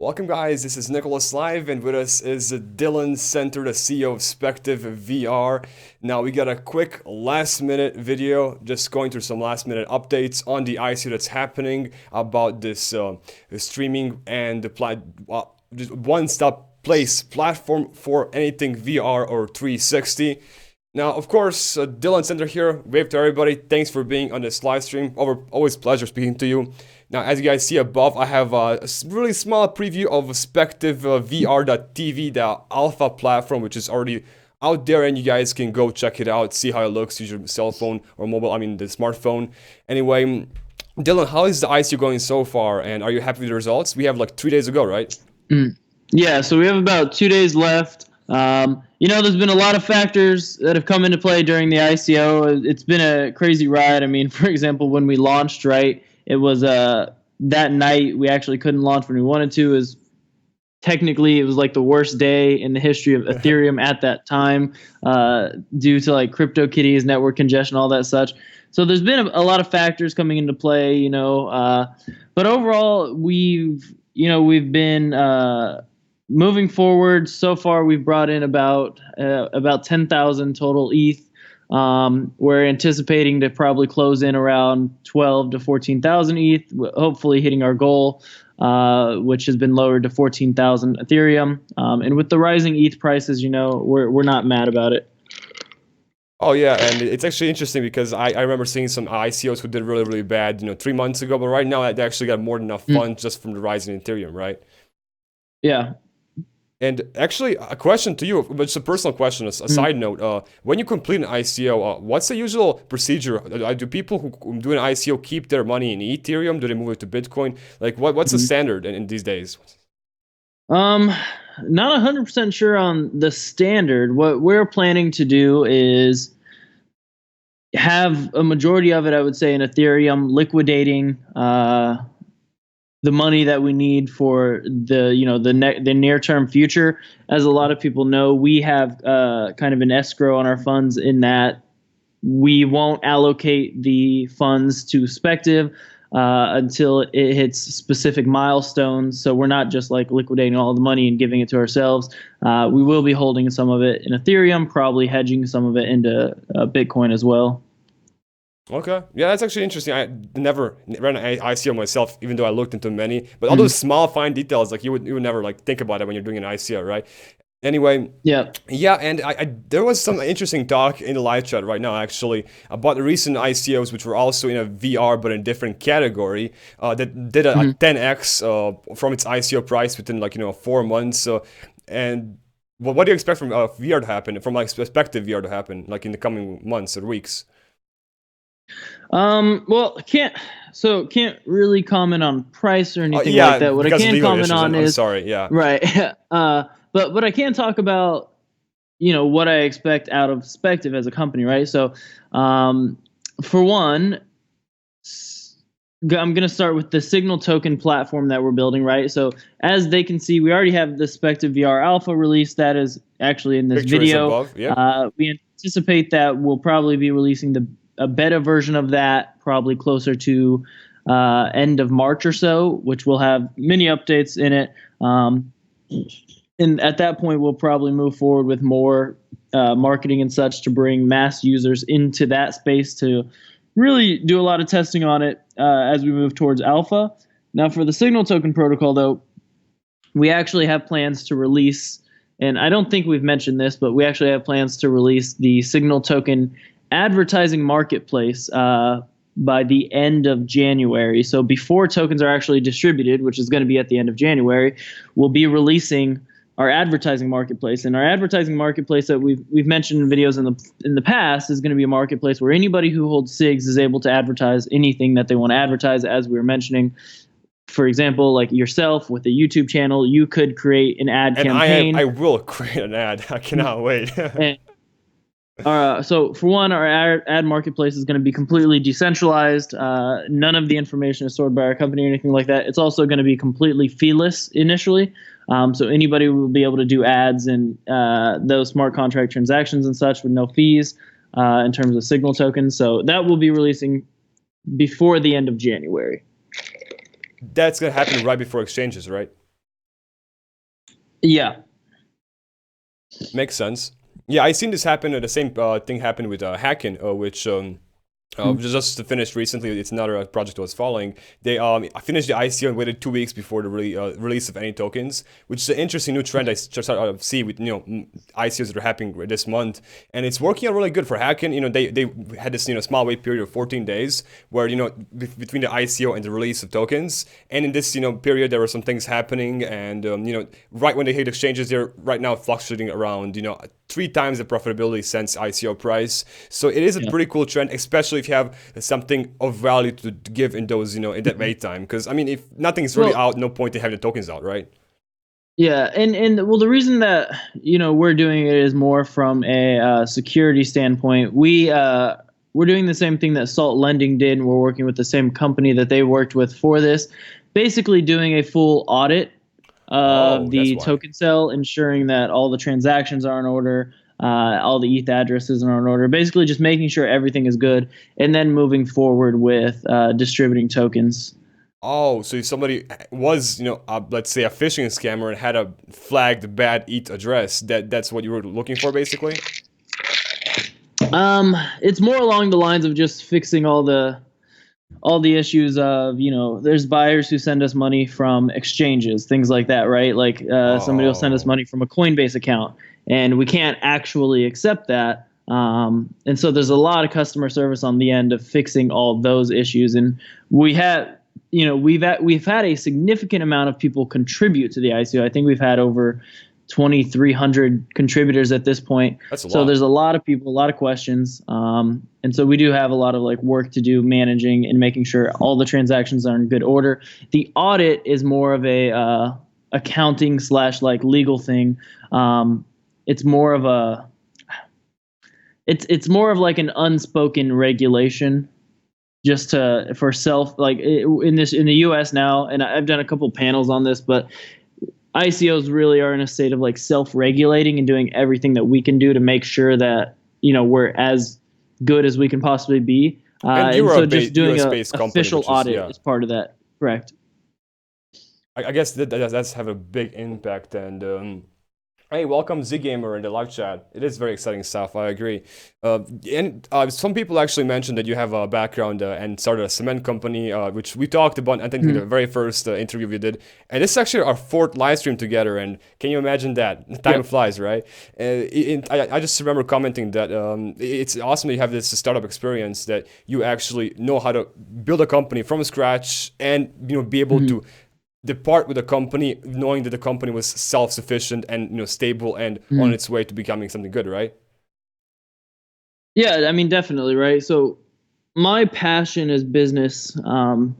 Welcome, guys. This is Nicholas Live, and with us is Dylan Center, the CEO of Spectiv VR. Now, we got a quick last-minute video, just going through some last-minute updates on the ICO that's happening about this streaming and the just one-stop place platform for anything VR or 360. Now, of course, Dylan Center here. Wave to everybody. Thanks for being on this live stream. Always pleasure speaking to you. Now, as you guys see above, I have a really small preview of Spectiv VR.tv, the alpha platform, which is already out there, and you guys can go check it out, see how it looks, use your cell phone or mobile, the smartphone. Anyway, Dylan, how is the ICO going so far, and are you happy with the results? We have like 3 days ago, right? Yeah, so we have about 2 days left. There's been a lot of factors that have come into play during the ICO. It's been a crazy ride. I mean, for example, when we launched, right, it was that night we actually couldn't launch when we wanted to. Technically, it was like the worst day in the history of Ethereum at that time, due to like CryptoKitties, network congestion, all that such. So there's been a lot of factors coming into play, but overall we've been moving forward. So far, we've brought in about 10,000 total ETH. We're anticipating to probably close in around 12 to 14,000 ETH, hopefully hitting our goal, which has been lowered to 14,000 Ethereum. And with the rising ETH prices, we're not mad about it. Oh yeah, and it's actually interesting because I remember seeing some ICOs who did really, really bad, 3 months ago, but right now they actually got more than enough funds just from the rise in Ethereum, right? Yeah. And actually, a question to you, but it's a personal question, a side note. When you complete an ICO, what's the usual procedure? Do people who do an ICO keep their money in Ethereum? Do they move it to Bitcoin? Like, what's the standard in these days? Not 100% sure on the standard. What we're planning to do is have a majority of it, I would say, in Ethereum, liquidating the money that we need for the near term future. As a lot of people know, we have kind of an escrow on our funds in that we won't allocate the funds to Spectiv until it hits specific milestones. So we're not just like liquidating all the money and giving it to ourselves. We will be holding some of it in Ethereum, probably hedging some of it into Bitcoin as well. Okay, yeah, that's actually interesting. I never ran an ICO myself, even though I looked into many. But all those small, fine details, like you would never like think about it when you're doing an ICO, right? Anyway, Yeah. and there was some interesting talk in the live chat right now, actually, about the recent ICOs, which were also in a VR but in a different category, that did a 10x from its ICO price within 4 months. And what do you expect from VR to happen, from like Spectiv VR to happen, like in the coming months or weeks? Well, can't really comment on price or anything Yeah, like that. What I because of can legal comment issues. on I'm is sorry. Yeah. right. But what I can talk about, what I expect out of Spectiv as a company, right? So, for one, I'm going to start with the Signal token platform that we're building, right? So as they can see, we already have the Spectiv VR Alpha release that is actually in this Picture is video. above. Yeah. We anticipate that we'll probably be releasing a beta version of that probably closer to end of March or so, which will have many updates in it. And at that point, we'll probably move forward with more marketing and such to bring mass users into that space to really do a lot of testing on it as we move towards alpha. Now, for the Signal token protocol, though, we actually have plans to release, and I don't think we've mentioned this, but we actually have plans to release the Signal token advertising marketplace by the end of January. So before tokens are actually distributed, which is going to be at the end of January, we'll be releasing our advertising marketplace. And our advertising marketplace that we've mentioned in videos in the past is going to be a marketplace where anybody who holds SIGs is able to advertise anything that they want to advertise. As we were mentioning, for example, like yourself with a YouTube channel, you could create an ad campaign. I will create an ad. I cannot wait. So for one, our ad marketplace is going to be completely decentralized. None of the information is stored by our company or anything like that. It's also going to be completely feeless initially. So anybody will be able to do ads and those smart contract transactions and such with no fees in terms of Signal tokens. So that will be releasing before the end of January. That's going to happen right before exchanges, right? Yeah. Makes sense. Yeah, I seen this happen. The same thing happened with Hacking, which just finished recently. It's another project I was following. They finished the ICO and waited 2 weeks before the release of any tokens, which is an interesting new trend I just started to see with ICOs that are happening this month, and it's working out really good for Hacking. They had this small wait period of 14 days where between the ICO and the release of tokens, and in this period there were some things happening, and right when they hit exchanges, they're right now fluctuating around 3 times the profitability since ICO price. So it is a Yeah. pretty cool trend, especially if you have something of value to give in those, in that wait time. Because I mean, if nothing's really Well, out, no point in having the tokens out, right? yeah, and well, the reason that we're doing it is more from a security standpoint. We're doing the same thing that Salt Lending did, and we're working with the same company that they worked with for this. Basically, doing a full audit of Oh, that's the why. token cell, ensuring that all the transactions are in order, all the ETH addresses are in order. Basically, just making sure everything is good, and then moving forward with distributing tokens. Oh, so if somebody was, let's say a phishing scammer and had a flagged bad ETH address, that's what you were looking for, basically. It's more along the lines of just fixing all the issues of there's buyers who send us money from exchanges, things like that, right? Like somebody will send us Oh, money from a Coinbase account, and we can't actually accept that. And so there's a lot of customer service on the end of fixing all those issues, and we have we've had a significant amount of people contribute to the ICO. I think we've had over 2,300 contributors at this point. that's a So there's lot. a lot of people, a lot of questions, and so we do have a lot of like work to do managing and making sure all the transactions are in good order. The audit is more of a accounting slash like legal thing. It's more of a it's more of like an unspoken regulation just to for self like in the US now, and I've done a couple panels on this, but ICOs really are in a state of like self-regulating and doing everything that we can do to make sure that we're as good as we can possibly be. And And you're a so just doing a US-based company, official which is, audit yeah. is part of that. Correct. I guess that's have a big impact. And hey, welcome Z Gamer in the live chat. It is very exciting stuff. I agree. And some people actually mentioned that you have a background and started a cement company, which we talked about. I think in Mhm. the very first interview we did. And this is actually our fourth live stream together. And can you imagine that? Time Yep. flies, right? I just remember commenting that it's awesome that you have this startup experience, that you actually know how to build a company from scratch, and be able Mhm. to depart with a company knowing that the company was self-sufficient and stable and on Mhm. its way to becoming something good, right? Yeah, I mean, definitely, right? So my passion is business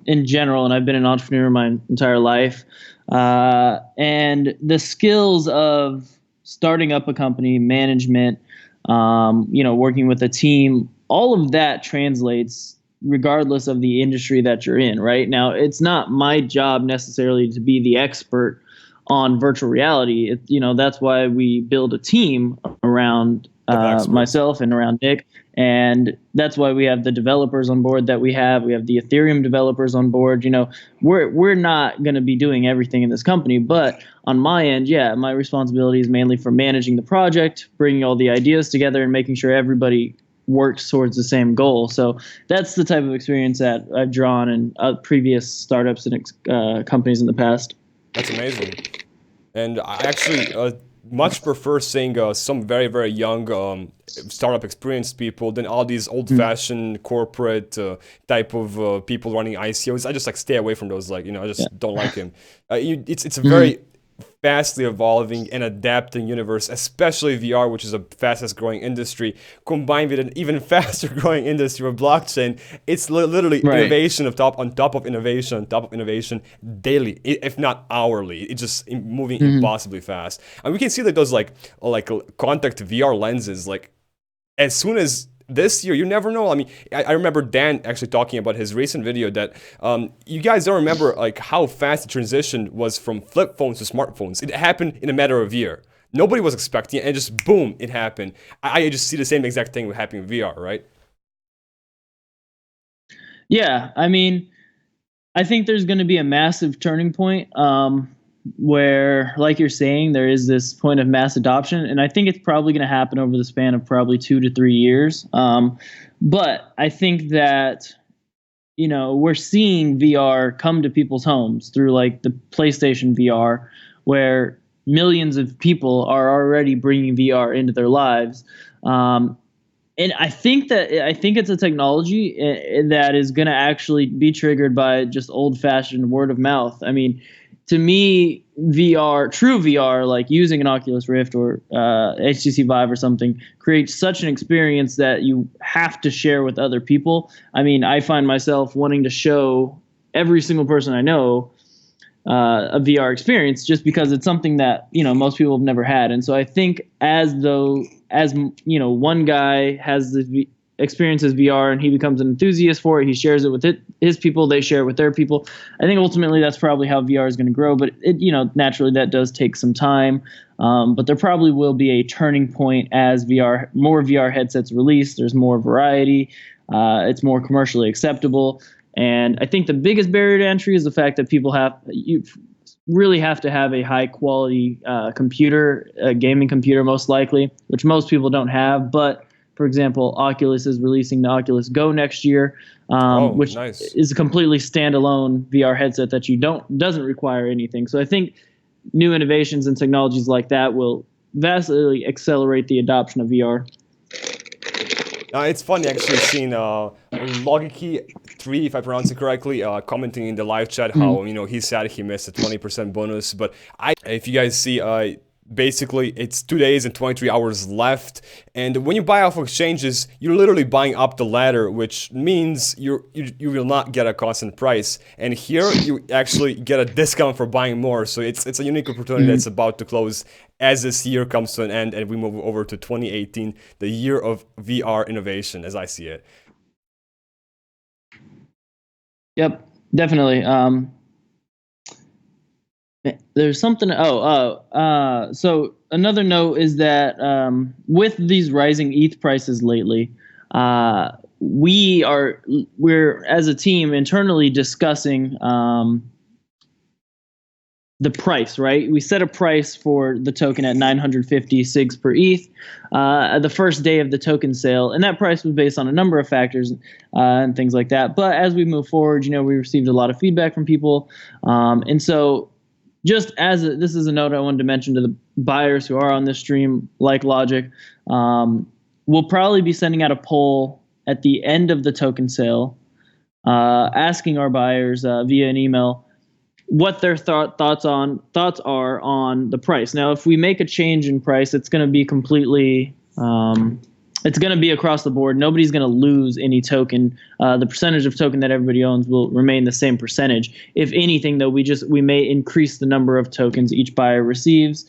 in general, and I've been an entrepreneur my entire life. And the skills of starting up a company, management, working with a team, all of that translates regardless of the industry that you're in. Right now, it's not my job necessarily to be the expert on virtual reality. That's why we build a team around Of experts. myself and around Nick, and that's why we have the developers on board that we have. We have the Ethereum developers on board. We're not going to be doing everything in this company, but on my end, yeah, my responsibility is mainly for managing the project, bringing all the ideas together, and making sure everybody works towards the same goal. So that's the type of experience that I've drawn in previous startups and companies in the past. That's amazing. And I actually much prefer seeing some very, very young startup experienced people than all these Mm. old-fashioned corporate type of people running ICOs. I just like stay away from those. Like, I Yeah. just don't like him. It's a Mhm. very fastly evolving and adapting universe, especially VR, which is a fastest growing industry, combined with an even faster growing industry of blockchain. It's literally Right. innovation of top on top of innovation on top of innovation daily, if not hourly. It's just moving Mhm. impossibly fast, and we can see that those like contact VR lenses, like as soon as this year, you never know. I mean, I remember Dan actually talking about his recent video that you guys don't remember like how fast the transition was from flip phones to smartphones. It happened in a matter of a year. Nobody was expecting it, and just boom, it happened. I just see the same exact thing happening with VR, right? Yeah, I mean, I think there's going to be a massive turning point. where, like you're saying, there is this point of mass adoption, and I think it's probably going to happen over the span of probably 2 to 3 years. But I think that we're seeing VR come to people's homes through like the PlayStation VR, where millions of people are already bringing VR into their lives. And I think it's a technology that is going to actually be triggered by just old-fashioned word of mouth. I mean, to me, VR, true VR, like using an Oculus Rift or HTC Vive or something, creates such an experience that you have to share with other people. I mean, I find myself wanting to show every single person I know a VR experience just because it's something that most people have never had. And so I think one guy has the experiences VR and he becomes an enthusiast for it, he shares it with his people, they share it with their people. I think ultimately that's probably how VR is going to grow, but naturally that does take some time. But there probably will be a turning point as more VR headsets release. There's more variety. It's more commercially acceptable. And I think the biggest barrier to entry is the fact that you really have to have a high quality computer, a gaming computer most likely, which most people don't have. But for example, Oculus is releasing the Oculus Go next year, which nice. is a completely standalone VR headset that doesn't require anything. So I think new innovations and technologies like that will vastly accelerate the adoption of VR. It's funny actually seeing Logiky3, if I pronounce it correctly, commenting in the live chat how he said he missed a 20% bonus. But if you guys see, basically it's 2 days and 23 hours left, and when you buy off exchanges, you're literally buying up the ladder, which means you will not get a constant price. And here you actually get a discount for buying more. So it's a unique opportunity that's about to close as this year comes to an end and we move over to 2018, the year of VR innovation, as I see it. Yep, definitely. There's something. So another note is that with these rising ETH prices lately, we're as a team internally discussing the price, right? We set a price for the token at 950 SIGs per ETH the first day of the token sale. And that price was based on a number of factors and things like that. But as we move forward, we received a lot of feedback from people. And so just this is a note I wanted to mention to the buyers who are on this stream, like Logic, we'll probably be sending out a poll at the end of the token sale, asking our buyers via an email what their thoughts are on the price. Now, if we make a change in price, it's going to be completely, it's going to be across the board. Nobody's going to lose any token. The percentage of token that everybody owns will remain the same percentage. If anything, though, we may increase the number of tokens each buyer receives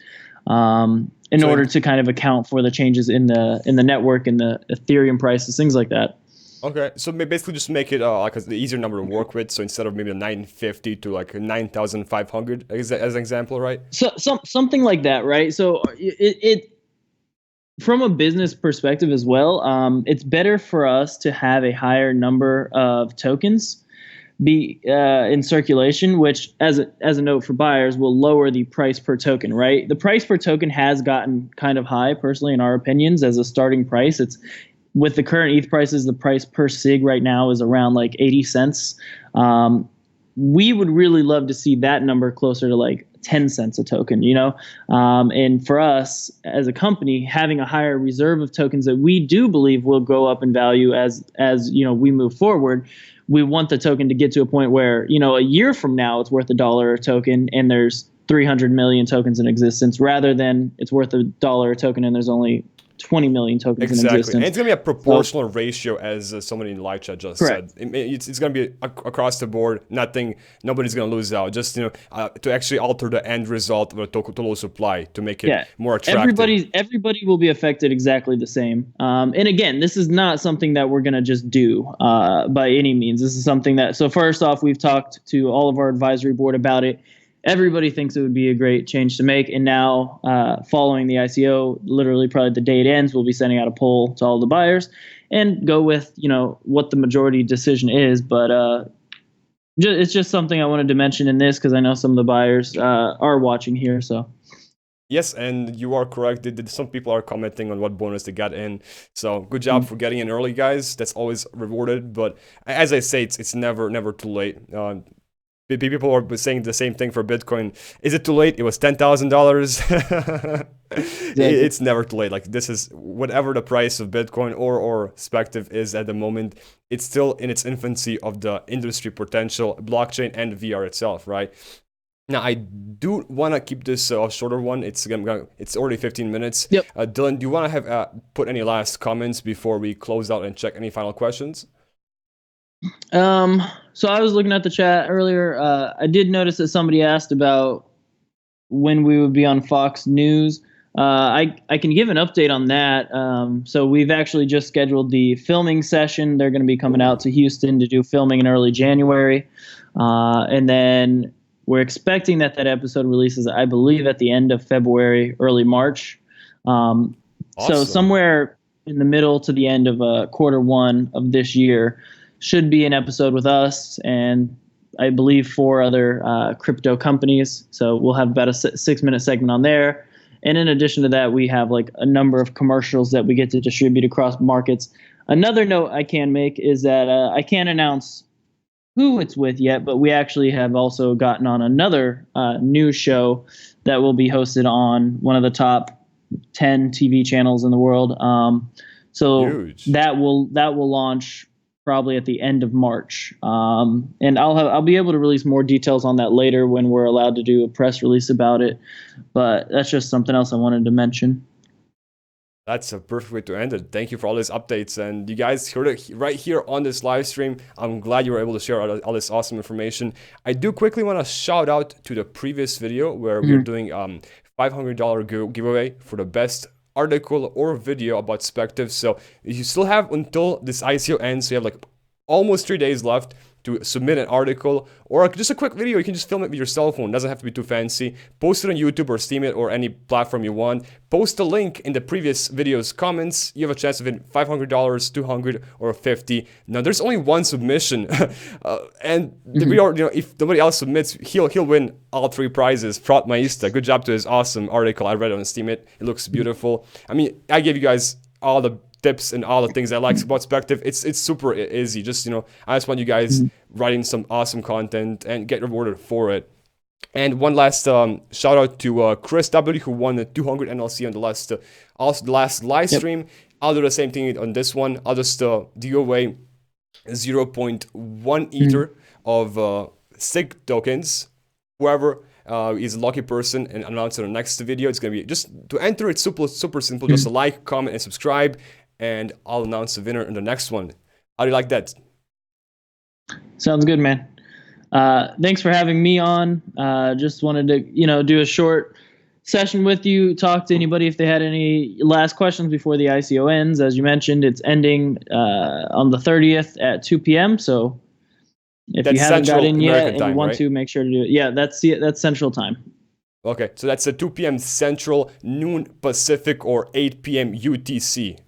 in order to kind of account for the changes in the network and the Ethereum prices, things like that. Okay, so basically just make it like the easier number to work with. So instead of maybe a 950 to like 9,500 as an example, right? So something like that, right? So it from a business perspective as well, it's better for us to have a higher number of tokens be in circulation, which as a note for buyers will lower the price per token, right? The price per token has gotten kind of high, personally, in our opinions, as a starting price. It's with the current ETH prices, the price per SIG right now is around like 80 cents. We would really love to see that number closer to like 10 cents a token, and for us as a company, having a higher reserve of tokens that we do believe will go up in value as we move forward. We want the token to get to a point where, a year from now it's worth $1 a token and there's 300 million tokens in existence, rather than it's worth $1 a token and there's only 20 million tokens in existence. And it's going to be a proportional ratio, as somebody in live chat just said. It's going to be across the board. Nobody's going to lose out. Just to actually alter the end result of the total supply to make it more attractive. Everybody will be affected exactly the same. And again, this is not something that we're going to just do by any means. This is something that, so first off, we've talked to all of our advisory board about it. Everybody thinks it would be a great change to make. And now, following the ICO, literally probably the day it ends, we'll be sending out a poll to all the buyers and go with, what the majority decision is. But it's just something I wanted to mention in this because I know some of the buyers are watching here. So Yes, and you are correct. Some people are commenting on what bonus they got in. So good job for getting in early, guys. That's always rewarded. But as I say, it's never too late. People are saying the same thing for Bitcoin. Is it too late? It was $10,000. exactly. It's never too late. Like this is whatever the price of Bitcoin or Spectiv is at the moment. It's still in its infancy of the industry potential, blockchain and VR itself, right? Now I do want to keep this a shorter one. It's already 15 minutes. Yep. Dylan, do you want to have put any last comments before we close out and check any final questions? So I was looking at the chat earlier. I did notice that somebody asked about when we would be on Fox News. I can give an update on that. So we've actually just scheduled the filming session. They're going to be coming out to Houston to do filming in early January, and then we're expecting that episode releases, I believe, at the end of February, early March. So Awesome. somewhere in the middle to the end of Q1 of this year should be an episode with us and I believe 4 other crypto companies. So we'll have about a 6-minute segment on there. And in addition to that, we have like a number of commercials that we get to distribute across markets. Another note I can make is that I can't announce who it's with yet, but we actually have also gotten on another news show that will be hosted on one of the top 10 TV channels in the world. So Huge. that will launch probably at the end of March, and I'll be able to release more details on that later when we're allowed to do a press release about it. But that's just something else I wanted to mention. That's a perfect way to end it. Thank you for all these updates. And you guys heard it right here on this live stream. I'm glad you were able to share all this awesome information. I do quickly want to shout out to the previous video where we're doing $500 giveaway for the best article or video about Spectiv. So you still have until this ICO ends. So you have like almost 3 days left to submit an article or just a quick video. You can just film it with your cell phone. It doesn't have to be too fancy. Post it on YouTube or Steam it or any platform you want. Post a link in the previous video's comments. You have a chance of winning $500, $200, or $50. Now there's only one submission, and we are, if nobody else submits, he'll win all 3 prizes. Prot Maista, good job to his awesome article. I read it on Steam. It looks beautiful. I mean, I gave you guys all the tips and all the things I like about Spectiv. It's super easy. Just, I just want you guys writing some awesome content and get rewarded for it. And one last shout out to Chris W, who won the 200 NLC on the last live stream. I'll do the same thing on this one. I'll just give away 0.1 Ether of SIG tokens. Whoever is a lucky person and announce in the next video. It's gonna be just to enter. It's super simple. Just a like, comment, and subscribe, and I'll announce the winner in the next one. How do you like that? Sounds good, man. Thanks for having me on. Just wanted to, do a short session with you, talk to anybody if they had any last questions before the ICO ends. As you mentioned, it's ending on the 30th at 2 p.m. So if you haven't got in yet and you want to, make sure to do it. Yeah, that's Central Time. Okay, so that's at 2 p.m. Central, noon Pacific, or 8 p.m. UTC.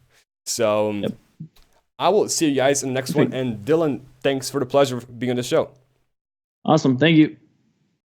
So I will see you guys in the next one. And Dylan, thanks for the pleasure of being on the show. Awesome. Thank you.